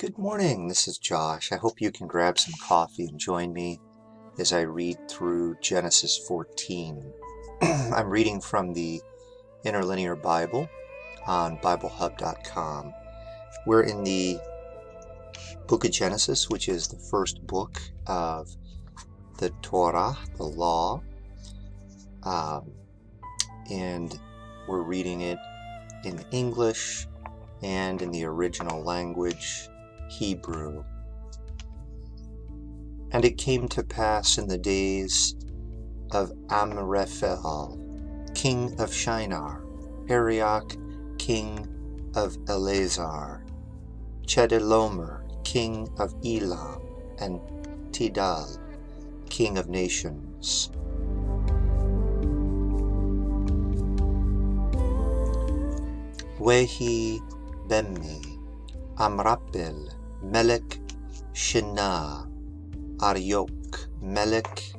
Good morning, this is Josh. I hope you can grab some coffee and join me as I read through Genesis 14. I'm reading from the Interlinear Bible on BibleHub.com. We're in the book of Genesis, which is the first book of the Torah, the law, and we're reading it in English and in the original language, Hebrew. And it came to pass in the days of Amraphel, king of Shinar, Arioch, king of Eleazar, Chedorlaomer, king of Elam, and Tidal, king of nations. Wehi Bemmi, Amraphel, Melech Shinar, Arioch, Melech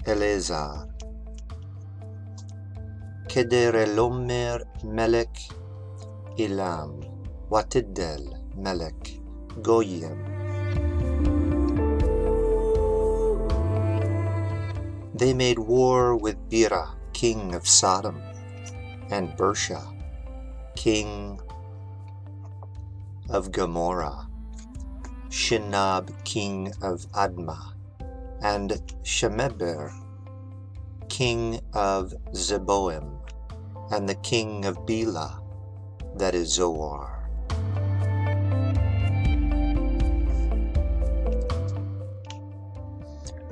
Eleazar, Chedorlaomer, Melech Elam, Tidal, Melech Goyim. They made war with Bera, king of Sodom, and Bersha, king of Gomorrah, Shinab, king of Admah, and Shemeber, king of Zeboim, and the king of Bela, that is Zoar.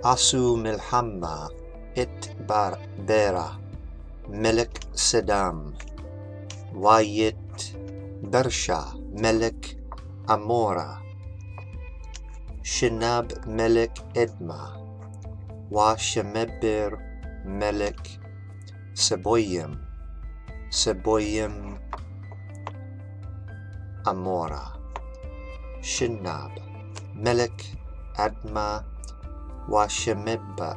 Asu Milhamma et Bera, Melech Sedam, Wayit Bersha, Melech Amora, Shinab Melech Edma, Wa Shemeber Melech Seboyim, Seboyim Amora, Shinab Melech Adma, Wa Shemeber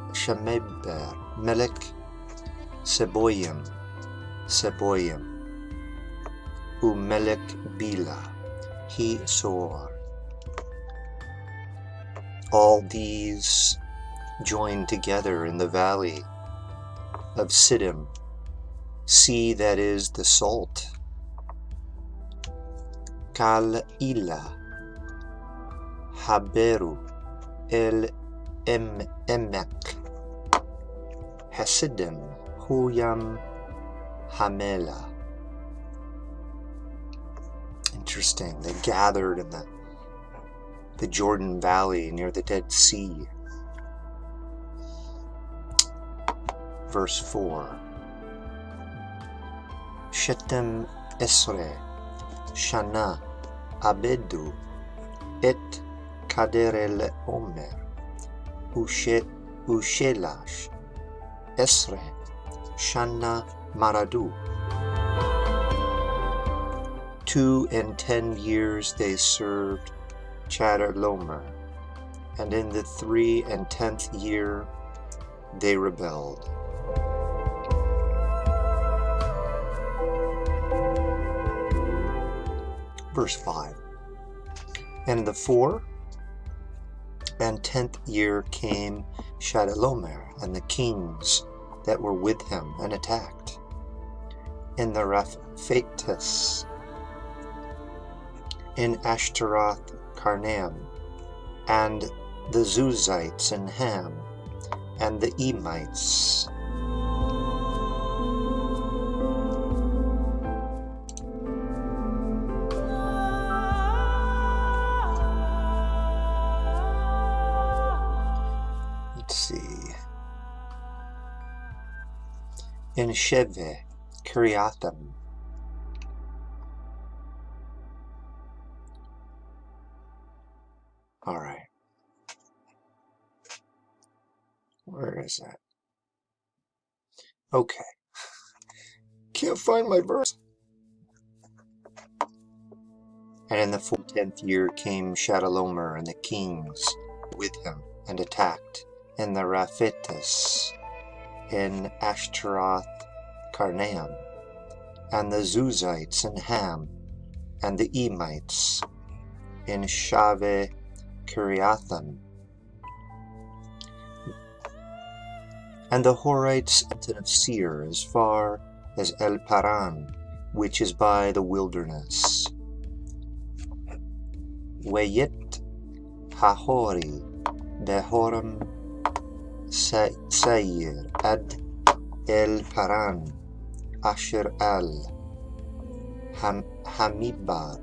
Melech Seboyim, Seboyim, Umelech Bela, he Soar. All these joined together in the valley of Siddim, sea that is the salt. Kal Ila, Haberu, El Emek, Hasidim, Huyam, Hamela. Interesting. They gathered in the Jordan Valley near the Dead Sea. Verse 4. Shetem Esre, Shana, Abedu, Et Chedorlaomer, Ushelash, Esre, Shana Maradu. 2 and 10 years they served Chedorlaomer, and in the 3 and 10th year they rebelled. Verse 5. And in the 4 and 10th year came Chedorlaomer and the kings that were with him and attacked. In the Raphatis, in Ashtaroth Karnaim, and the Zuzites in Ham, and the Emites. Let's see. In Sheve, Kiriathim, all right. Where is that? Okay. Can't find my verse. And in the 10th year came Chedorlaomer and the kings with him and attacked in the Raphatis, in Ashtaroth Karnaim, and the Zuzites in Ham, and the Emites in Shave Kiriathim, and the Horites of Seir as far as El Paran, which is by the wilderness. Weyet Hahori Behoram Seir ad El Paran Asher al Hamidbar.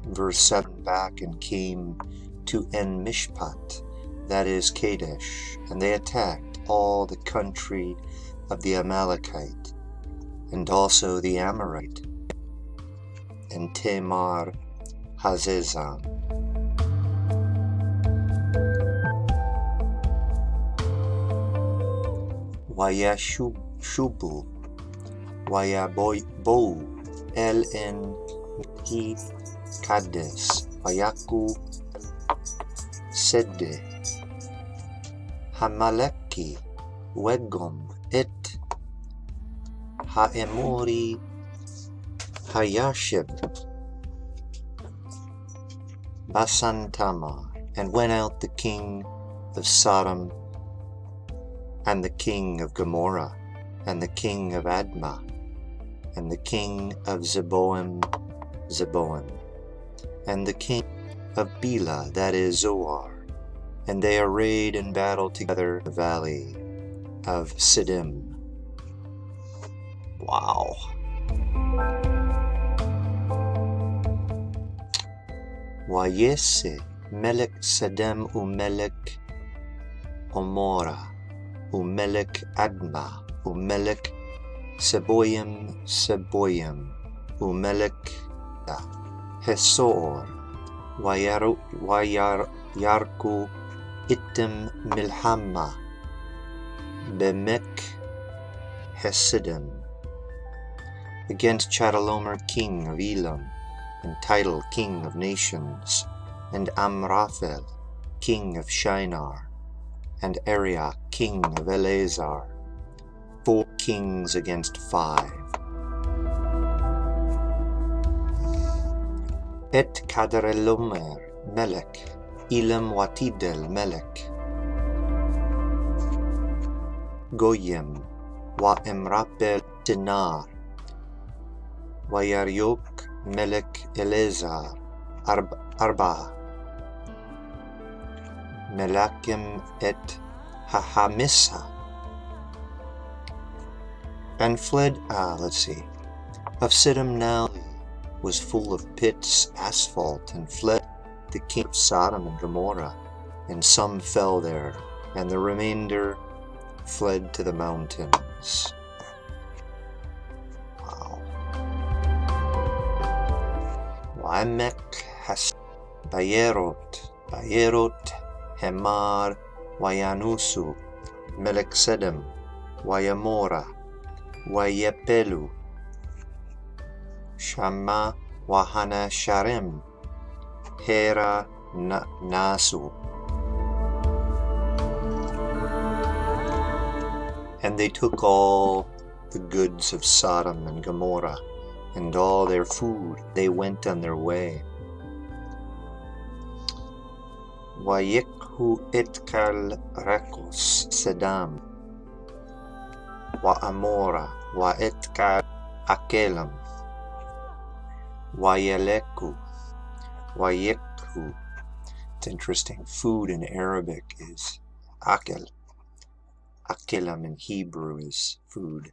Verse 7 back, and came to En Mishpat, that is Kadesh, and they attacked all the country of the Amalekite, and also the Amorite, and Tamar Hazezam. Wayashubu, Wayabou, El En Ki Kades, Wayaku Sede, Hamaleki, Wegom, Et Haemori, Hayashib, Basantama, and went out the king of Sodom, and the king of Gomorrah, and the king of Admah, and the king of Zeboim, and the king of Bela, that is Zoar, and they arrayed in battle together in the valley of Siddim. Wow. Wayese Melech Siddim umelech Omora umelech Adma umelech Seboim umelech Hesor Yarku Itim Milhama Bemek Hesidim, against Chedorlaomer king of Elam, and Tidal king of nations, and Amraphel king of Shinar, and Arioch king of Eleazar, 4 kings against 5. Et Chedorlaomer Melech Elam Watidel Melech Goyim wa Emrapel Dinar Wayaryok Melech Eleazar Arba Melakim et Hahamissa, and fled. Of Siddim now was full of pits, asphalt, and fled the king of Sodom and Gomorrah, and some fell there, and the remainder fled to the mountains. Wow. Wamek has Bayerot Hemar Wayanusu Melchizedek Wayamora Wayepelu Shama Wahana Sharim Hera Nasu. And they took all the goods of Sodom and Gomorrah, and all their food. They went on their way. Wayikhu itkal rekos Sedam, Wa Amora, Wa itkal Akelam, Wayeleku, Wayikhu. It's interesting. Food in Arabic is akel. Akelam in Hebrew is food.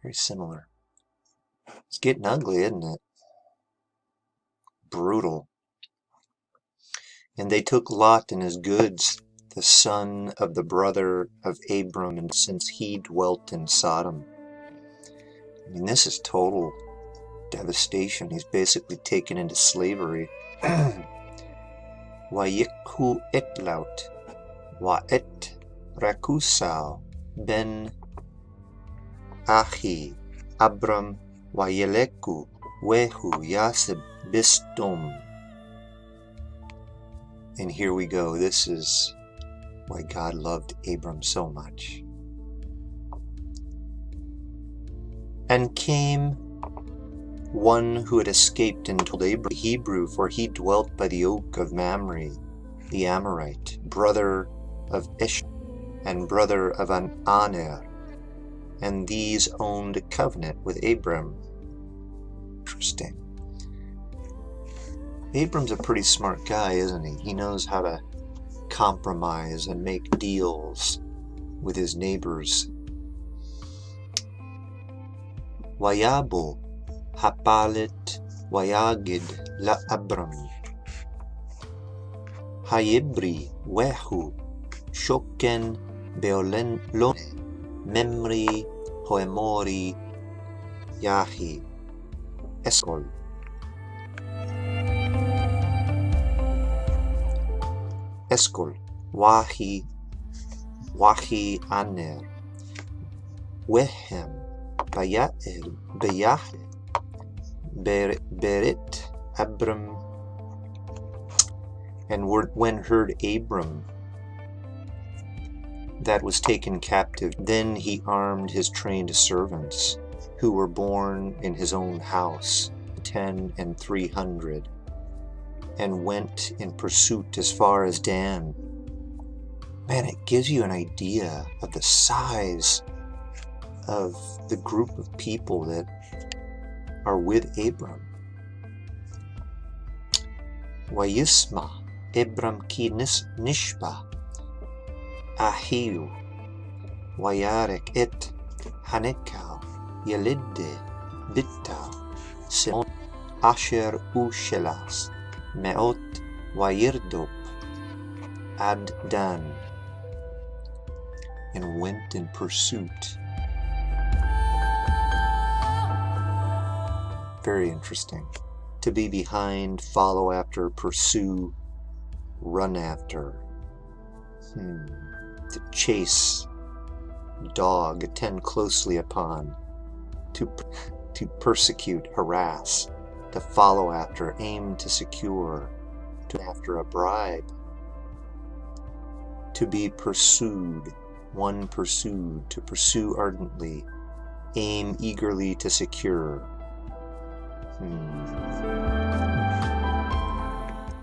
Very similar. It's getting ugly, isn't it? Brutal. And they took Lot and his goods, the son of the brother of Abram, and since he dwelt in Sodom. I mean, this is total devastation. He's basically taken into slavery. Wayikhu etlaut, wa et Rakusau ben Ahi Abram Wayeleku Wehu Yasib Bistum. And here we go. This is why God loved Abram so much. And came one who had escaped and told Abram the Hebrew, for he dwelt by the oak of Mamre, the Amorite, brother of Eshcol and brother of Aner, and these owned a covenant with Abram. Interesting. Abram's a pretty smart guy, isn't he? He knows how to compromise and make deals with his neighbors. Wayabo hapalit wayagid la Abram hayibri wehu shoken beolen lone memri hoemori yahi eskol. Eskol wahi aner wehem bayael beyahe berit Abram. And when heard Abram that was taken captive, then he armed his trained servants, who were born in his own house, 10 and 300, and went in pursuit as far as Dan. Man, it gives you an idea of the size of the group of people that are with Abram. Wayisma Abram ki nishba ahiu wayarek et hanekal yelide bitta simon asher ushelas meot wayirdop ad Dan, and went in pursuit. Very interesting. To be behind, follow after, pursue, run after. To chase, dog, attend closely upon. To persecute, harass. To follow after, aim to secure. To after a bribe. To be pursued, one pursued. To pursue ardently, aim eagerly to secure.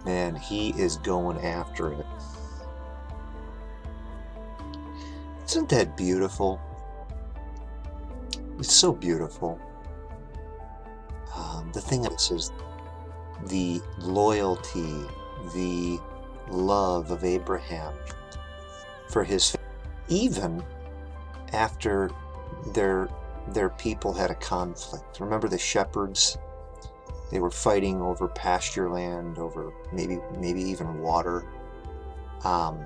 Man, he is going after it. Isn't that beautiful? It's so beautiful. The thing of this is the loyalty, the love of Abraham for his family, even after their people had a conflict. Remember the shepherds? They were fighting over pasture land, over maybe even water. And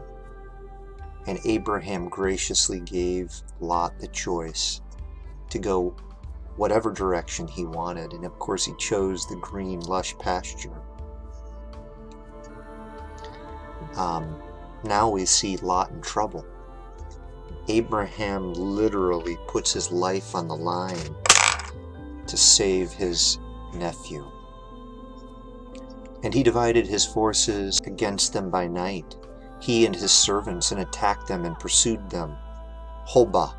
Abraham graciously gave Lot the choice to go whatever direction he wanted. And of course he chose the green, lush pasture. Now we see Lot in trouble. Abraham literally puts his life on the line to save his nephew. And he divided his forces against them by night, he and his servants, and attacked them and pursued them, Hobah,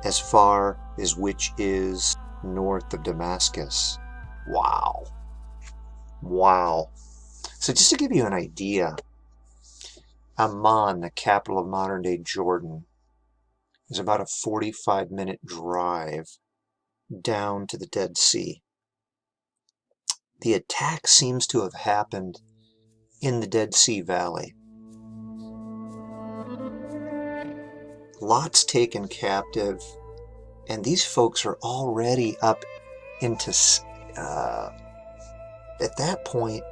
as far as which is north of Damascus. Wow. So just to give you an idea, Amman, the capital of modern-day Jordan, is about a 45-minute drive down to the Dead Sea. The attack seems to have happened in the Dead Sea Valley. Lot's taken captive, and these folks are already up into, at that point,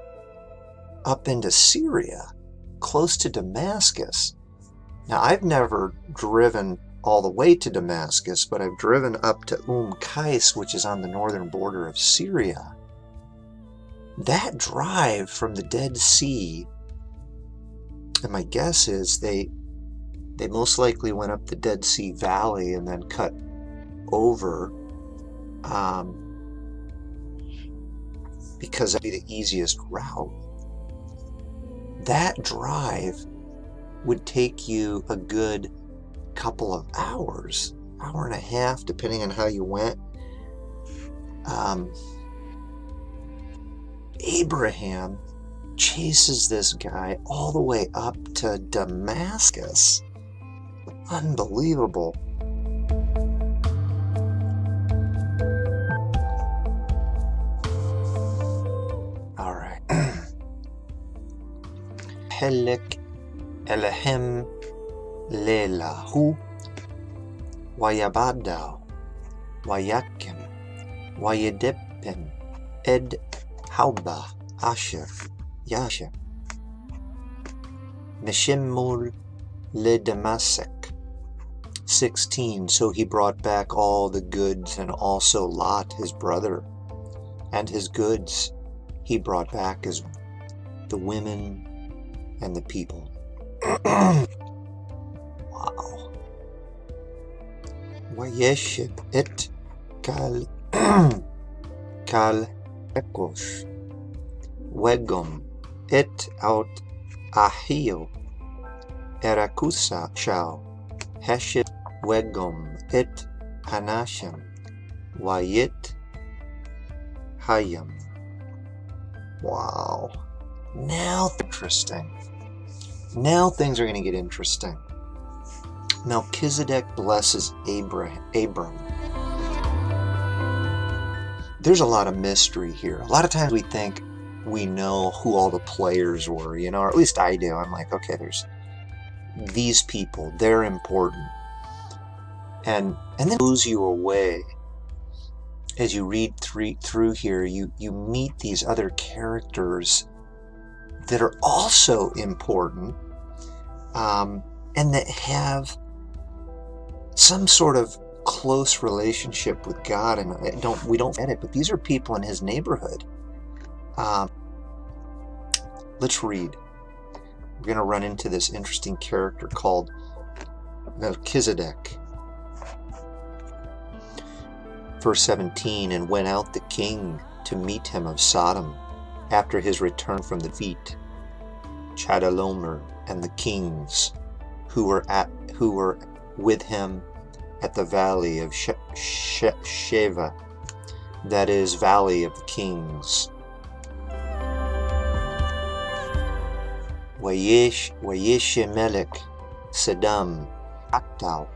up into Syria, close to Damascus. Now, I've never driven all the way to Damascus, but I've driven up to Qais, which is on the northern border of Syria. That drive from the Dead Sea, and my guess is they most likely went up the Dead Sea Valley and then cut over, because that'd be the easiest route. That drive would take you a good couple of hours, hour and a half, depending on how you went. Abraham chases this guy all the way up to Damascus. Unbelievable. All right. Helek Elohim Lelahu Wayabadao Wayakim Wayedepin Ed Hauba Asher Yasher Meshemul Le Damasek. 16. So he brought back all the goods, and also Lot his brother, and his goods he brought back as the women and the people. Wow. Wayeshib et kal ekosh wegom et out ahio erakusa shao heshib wegom et hanashim wayit hayam. Wow. Now interesting. Now things are going to get interesting. Melchizedek blesses Abram. There's a lot of mystery here. A lot of times we think we know who all the players were, or at least I do. I'm like, okay, there's these people, they're important. And then it blows you away. As you read through here, you meet these other characters that are also important, and that have some sort of close relationship with God. And we don't get it, but these are people in his neighborhood. Let's read. We're going to run into this interesting character called Melchizedek. Verse 17, and went out the king to meet him of Sodom after his return from the feast. Chedorlaomer and the kings who were with him at the valley of Sheva, that is, valley of the kings. Wayeshemelech Sodom Aktau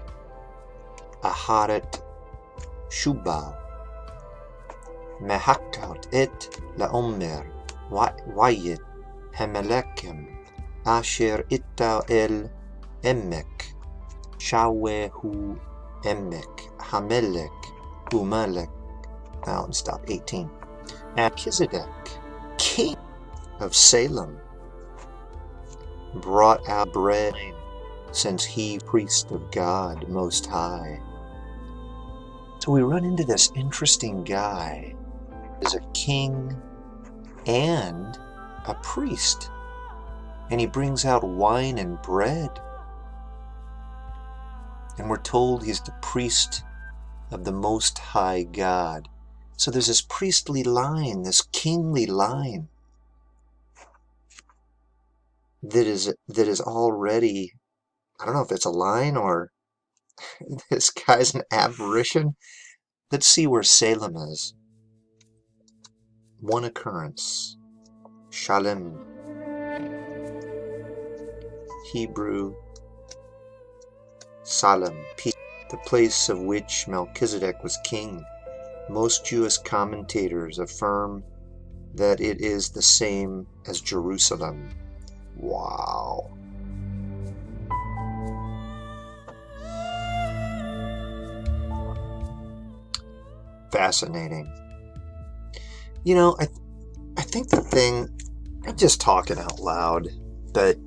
Aharet Shubal Mehakaut et Laomer Wayet Hamelekim Asher Ittau El Emek Shawehu Emek Hamelek Umalek. Now and stop. 18. Melchizedek, king of Salem, brought out bread, since he priest of God Most High. So we run into this interesting guy as a king and a priest, and he brings out wine and bread, and we're told he's the priest of the Most High God. So there's this priestly line, this kingly line, that is already, I don't know if it's a line or this guy's an apparition. Let's see where Salem is. One occurrence. Shalem. Hebrew. Salem. The place of which Melchizedek was king. Most Jewish commentators affirm that it is the same as Jerusalem. Wow. Fascinating. I think the thing, I'm just talking out loud, but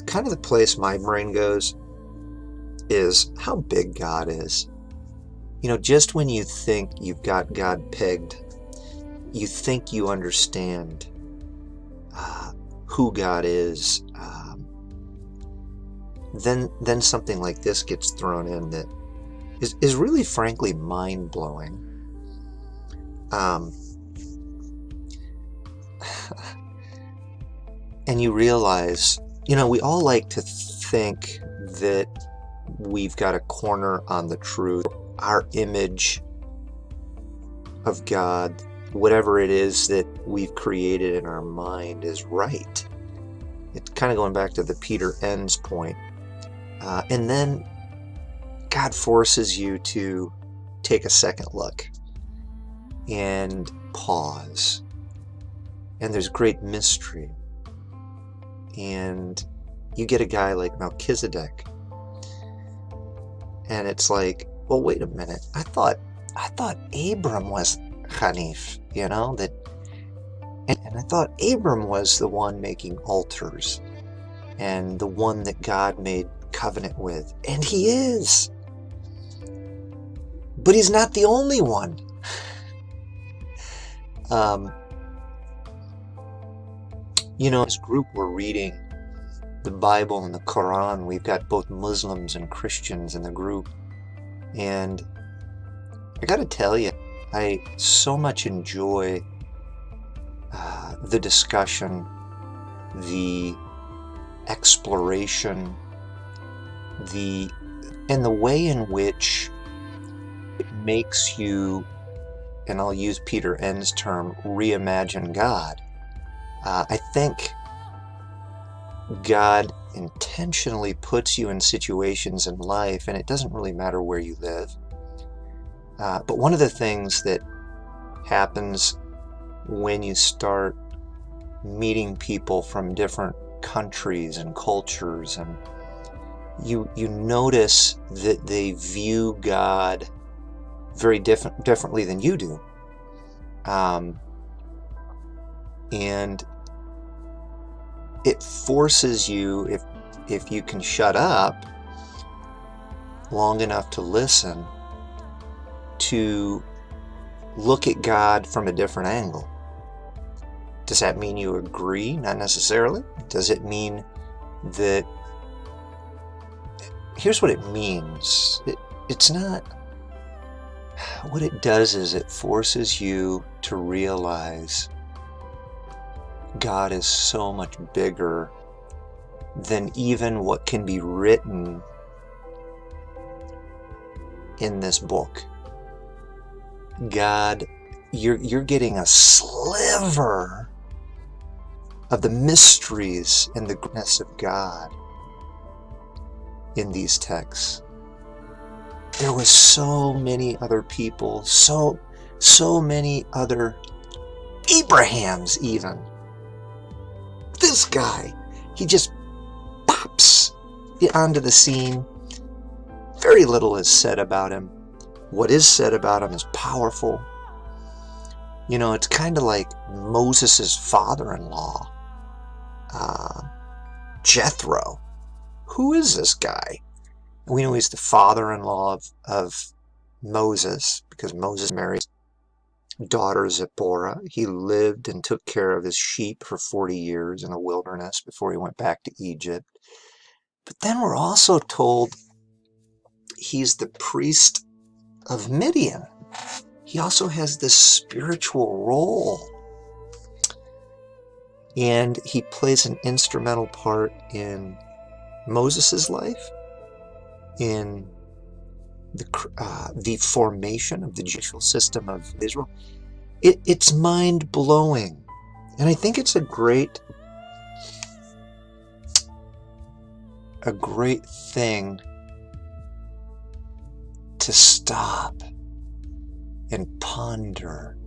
kind of the place my brain goes is how big God is. Just when you think you've got God pegged, you think you understand who God is, then something like this gets thrown in that is really, frankly, mind-blowing. And you realize, we all like to think that we've got a corner on the truth. Our image of God whatever it is that we've created in our mind is right. It's kind of going back to the Peter Enns point. And then God forces you to take a second look and pause. And there's great mystery. And you get a guy like Melchizedek. And it's like, well, wait a minute. I thought Abram was Hanif, and I thought Abram was the one making altars and the one that God made covenant with. And he is. But he's not the only one. This group, we're reading the Bible and the Quran. We've got both Muslims and Christians in the group. And I got to tell you, I so much enjoy the discussion, the exploration, and the way in which it makes you, and I'll use Peter Enns' term, reimagine God. I think God intentionally puts you in situations in life, and it doesn't really matter where you live. But one of the things that happens when you start meeting people from different countries and cultures, and you notice that they view God very differently than you do. And it forces you, if you can shut up long enough to listen, to look at God from a different angle. Does that mean you agree? Not necessarily. Does it mean that... Here's what it means. It's not... What it does is it forces you to realize God is so much bigger than even what can be written in this book. God, you're getting a sliver of the mysteries and the greatness of God in these texts. There was so many other people, so many other Abrahams even. This guy, he just pops onto the scene. Very little is said about him. What is said about him is powerful. It's kind of like Moses' father-in-law, Jethro. Who is this guy? We know he's the father-in-law of Moses, because Moses married his daughter Zipporah. He lived and took care of his sheep for 40 years in the wilderness before he went back to Egypt. But then we're also told he's the priest of Midian. He also has this spiritual role. And he plays an instrumental part in Moses' life, in the formation of the judicial system of Israel. It's mind-blowing. And I think it's a great thing to stop and ponder.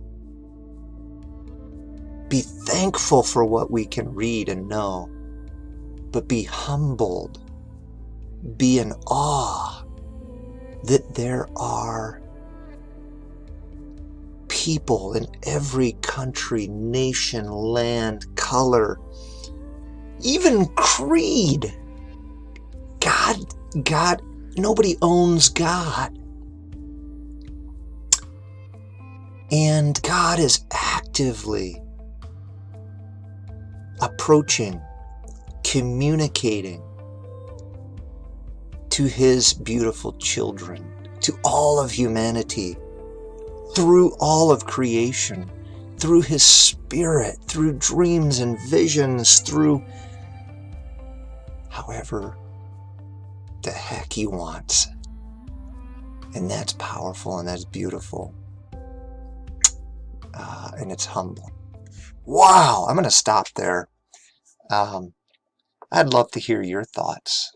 Be thankful for what we can read and know, but be humbled. Be in awe that there are people in every country, nation, land, color, even creed. God, nobody owns God. And God is actively approaching, communicating to his beautiful children, to all of humanity, through all of creation, through his spirit, through dreams and visions, through however the heck he wants. And that's powerful and that's beautiful. and it's humbling. Wow, I'm going to stop there. I'd love to hear your thoughts.